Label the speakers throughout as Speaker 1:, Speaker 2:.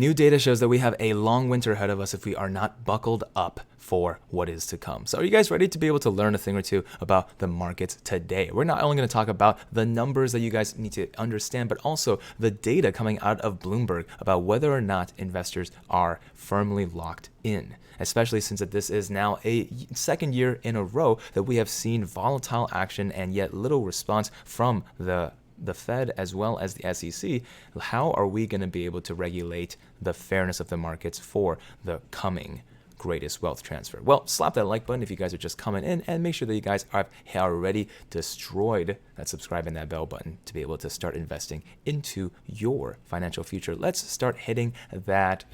Speaker 1: New data shows that we have a long winter ahead of us if we are not buckled up for what is to come. So are you guys ready to be able to learn a thing or two about the markets today? We're not only going to talk about the numbers that you guys need to understand, but also the data coming out of Bloomberg about whether or not investors are firmly locked in, especially since that this is now a second year in a row that we have seen volatile action and yet little response from the Fed as well as the SEC. How are we going to be able to regulate the fairness of the markets for the coming greatest wealth transfer? Well, slap that like button if you guys are just coming in, and make sure that you guys have already destroyed that subscribe and that bell button to be able to start investing into your financial future. Let's start hitting that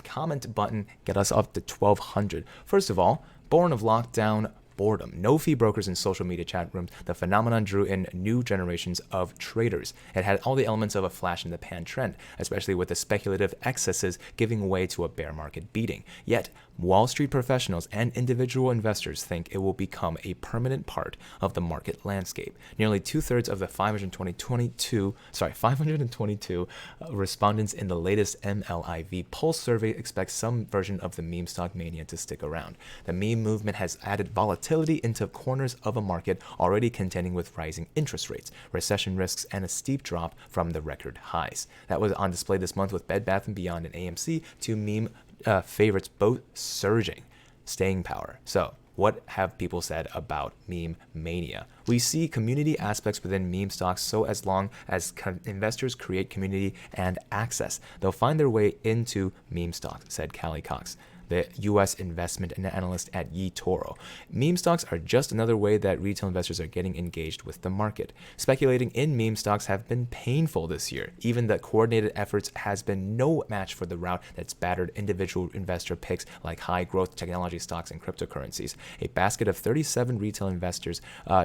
Speaker 1: comment button, get us up to 1,200. First of all, born of lockdown boredom. No fee brokers in social media chat rooms. The phenomenon drew in new generations of traders. It had all the elements of a flash in the pan trend, especially with the speculative excesses giving way to a bear market beating. Yet, Wall Street professionals and individual investors think it will become a permanent part of the market landscape. Nearly two-thirds of the 522 respondents in the latest MLIV Pulse survey expect some version of the meme stock mania to stick around. The meme movement has added volatility into corners of a market already contending with rising interest rates, recession risks, and a steep drop from the record highs. That was on display this month with Bed Bath & Beyond and AMC, two meme favorites both surging staying power. So what have people said about meme mania? We see community aspects within meme stocks, so as long as investors create community and access, they'll find their way into meme stocks, said Callie Cox, the U.S. investment analyst at eToro. Meme stocks are just another way that retail investors are getting engaged with the market. Speculating in meme stocks have been painful this year. Even the coordinated efforts has been no match for the route that's battered individual investor picks like high growth technology stocks and cryptocurrencies. A basket of 37 retail investors,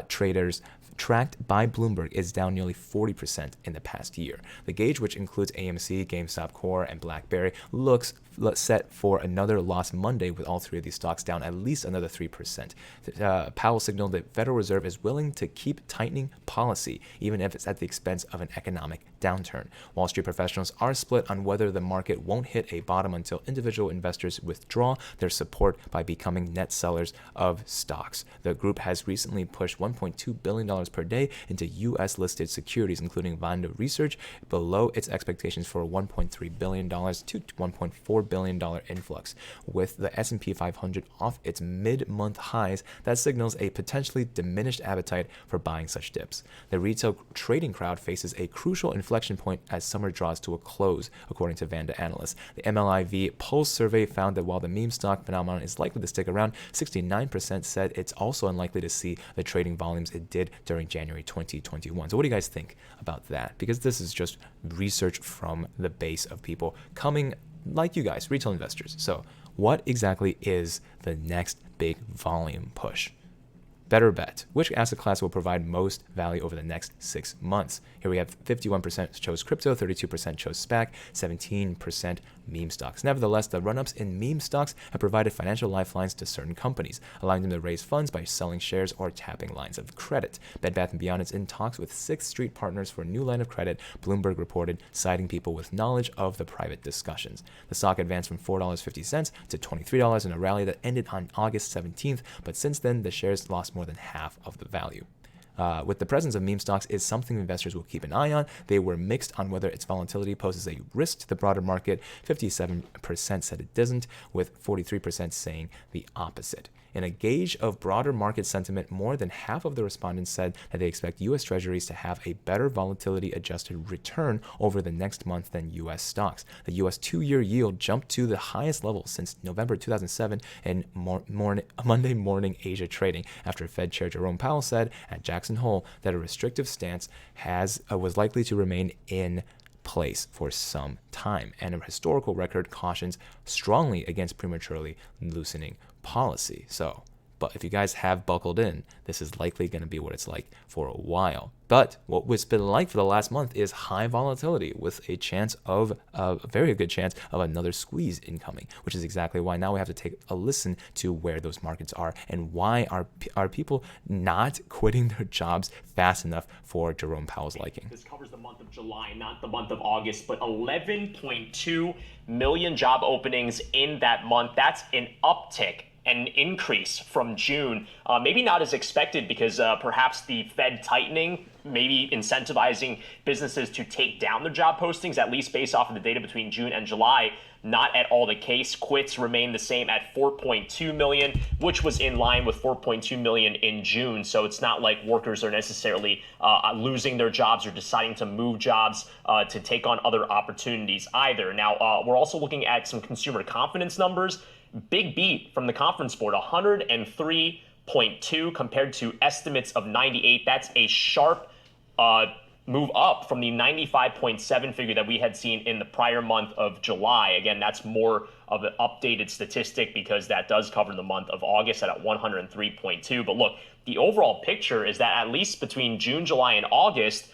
Speaker 1: traders, tracked by Bloomberg is down nearly 40% in the past year. The gauge, which includes AMC, GameStop Core, and BlackBerry, looks set for another loss Monday, with all three of these stocks down at least another 3%. Powell signaled that Federal Reserve is willing to keep tightening policy, even if it's at the expense of an economic downturn. Wall Street professionals are split on whether the market won't hit a bottom until individual investors withdraw their support by becoming net sellers of stocks. The group has recently pushed $1.2 billion per day into U.S. listed securities, including Vanda Research, below its expectations for a $1.3 billion to $1.4 billion influx. With the S&P 500 off its mid-month highs, that signals a potentially diminished appetite for buying such dips. The retail trading crowd faces a crucial inflection point as summer draws to a close, according to Vanda analysts. The MLIV Pulse survey found that while the meme stock phenomenon is likely to stick around, 69% said it's also unlikely to see the trading volumes it did during January 2021. So what do you guys think about that? Because this is just research from the base of people coming like you guys, retail investors. So what exactly is the next big volume push? Better bet. Which asset class will provide most value over the next 6 months? Here we have 51% chose crypto, 32% chose SPAC, 17% meme stocks. Nevertheless, the run-ups in meme stocks have provided financial lifelines to certain companies, allowing them to raise funds by selling shares or tapping lines of credit. Bed Bath & Beyond is in talks with Sixth Street Partners for a new line of credit, Bloomberg reported, citing people with knowledge of the private discussions. The stock advanced from $4.50 to $23 in a rally that ended on August 17th, but since then, the shares lost more than half of the value. With the presence of meme stocks is something investors will keep an eye on. They were mixed on whether its volatility poses a risk to the broader market. 57% said it doesn't, with 43% saying the opposite. In a gauge of broader market sentiment, more than half of the respondents said that they expect U.S. Treasuries to have a better volatility-adjusted return over the next month than U.S. stocks. The U.S. two-year yield jumped to the highest level since November 2007 in Monday morning Asia trading, after Fed Chair Jerome Powell said at Jackson Hole that a restrictive stance was likely to remain in place for some time, and a historical record cautions strongly against prematurely loosening policy. So But if you guys have buckled in, this is likely going to be what it's like for a while. But what it's been like for the last month is high volatility with a very good chance of another squeeze incoming, which is exactly why now we have to take a listen to where those markets are and why are people not quitting their jobs fast enough for Jerome Powell's liking.
Speaker 2: This covers the month of July, not the month of August, but 11.2 million job openings in that month. That's an uptick, an increase from June. Maybe not as expected because perhaps the Fed tightening, maybe incentivizing businesses to take down their job postings, at least based off of the data between June and July. Not at all the case. Quits remain the same at 4.2 million, which was in line with 4.2 million in June. So it's not like workers are necessarily losing their jobs or deciding to move jobs to take on other opportunities either. Now, we're also looking at some consumer confidence numbers. Big beat from the conference board, 103.2 compared to estimates of 98. That's a sharp move up from the 95.7 figure that we had seen in the prior month of July. Again, that's more of an updated statistic because that does cover the month of August at 103.2. But look, the overall picture is that at least between June, July, and August,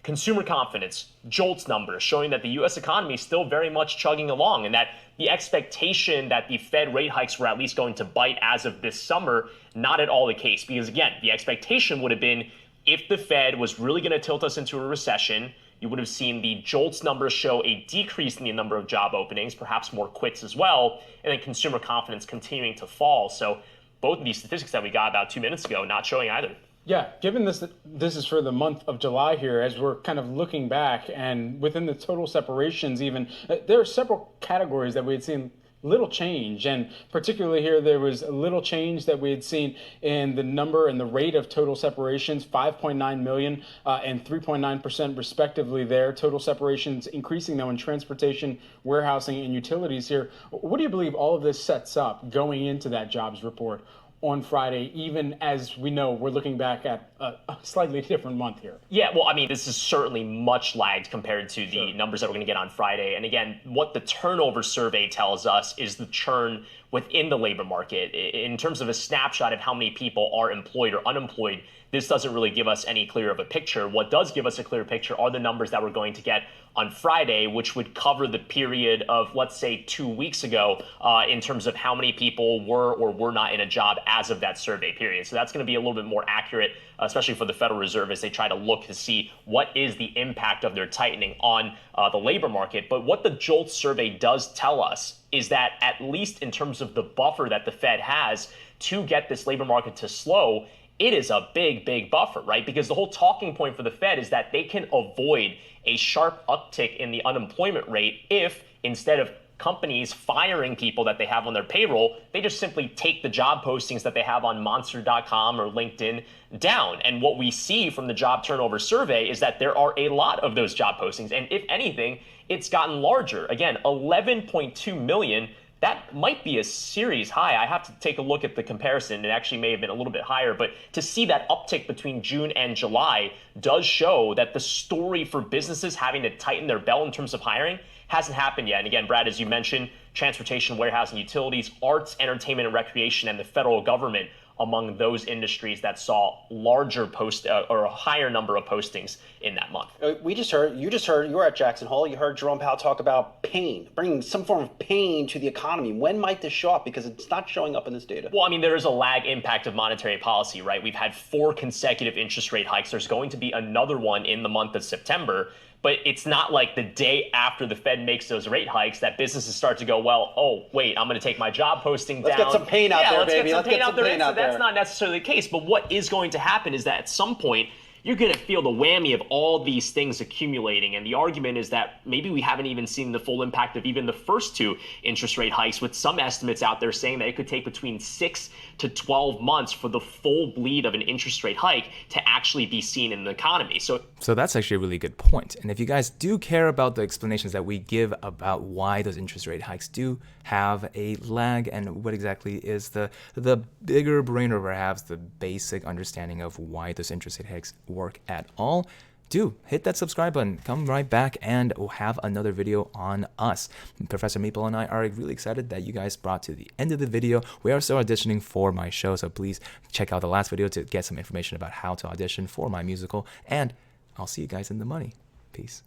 Speaker 2: consumer confidence, JOLTS numbers showing that the U.S. economy is still very much chugging along and that the expectation that the Fed rate hikes were at least going to bite as of this summer, not at all the case. Because again, the expectation would have been if the Fed was really going to tilt us into a recession, you would have seen the JOLTS numbers show a decrease in the number of job openings, perhaps more quits as well, and then consumer confidence continuing to fall. So both of these statistics that we got about 2 minutes ago, not showing either.
Speaker 3: Yeah, given this is for the month of July here, as we're kind of looking back and within the total separations even, there are several categories that we had seen little change, and particularly here there was a little change that we had seen in the number and the rate of total separations, 5.9 million and 3.9% respectively there. Total separations increasing though in transportation, warehousing, and utilities here. What do you believe all of this sets up going into that jobs report on Friday, even as we know we're looking back at a slightly different month here?
Speaker 2: Yeah, well, I mean, this is certainly much lagged compared to the numbers that we're going to get on Friday. And again, what the turnover survey tells us is the churn within the labor market. In terms of a snapshot of how many people are employed or unemployed, this doesn't really give us any clear of a picture. What does give us a clear picture are the numbers that we're going to get on Friday, which would cover the period of, let's say, 2 weeks ago in terms of how many people were or were not in a job as of that survey period. So that's going to be a little bit more accurate, especially for the Federal Reserve, as they try to look to see what is the impact of their tightening on the labor market. But what the JOLTS survey does tell us is that at least in terms of the buffer that the Fed has to get this labor market to slow, it is a big, big buffer, right? Because the whole talking point for the Fed is that they can avoid a sharp uptick in the unemployment rate if, instead of companies firing people that they have on their payroll, they just simply take the job postings that they have on monster.com or LinkedIn down. And what we see from the job turnover survey is that there are a lot of those job postings. And if anything, it's gotten larger. Again, 11.2 million. That might be a series high. I have to take a look at the comparison. It actually may have been a little bit higher, but to see that uptick between June and July does show that the story for businesses having to tighten their belt in terms of hiring hasn't happened yet. And again, Brad, as you mentioned, transportation, warehousing, utilities, arts, entertainment, and recreation, and the federal government among those industries that saw larger or a higher number of postings in that month.
Speaker 4: You were at Jackson Hole, you heard Jerome Powell talk about pain, bringing some form of pain to the economy. When might this show up? Because it's not showing up in this data.
Speaker 2: Well, I mean, there is a lag impact of monetary policy, right? We've had 4 consecutive interest rate hikes. There's going to be another one in the month of September. But it's not like the day after the Fed makes those rate hikes that businesses start to go, well, oh, wait, I'm going to take my job posting down.
Speaker 4: Let's get some pain out there, baby.
Speaker 2: Let's get some pain out there. That's not necessarily the case. But what is going to happen is that at some point, you're going to feel the whammy of all these things accumulating. And the argument is that maybe we haven't even seen the full impact of even the first 2 interest rate hikes, with some estimates out there saying that it could take between 6 to 12 months for the full bleed of an interest rate hike to actually be seen in the economy. So
Speaker 1: that's actually a really good point. And if you guys do care about the explanations that we give about why those interest rate hikes do have a lag and what exactly is the bigger brain, or perhaps the basic understanding of why those interest rate hikes work at all, do hit that subscribe button. Come right back and we'll have another video on us. Professor Meeple and I are really excited that you guys brought to the end of the video. We are still auditioning for my show, so please check out the last video to get some information about how to audition for my musical, and I'll see you guys in the money. Peace.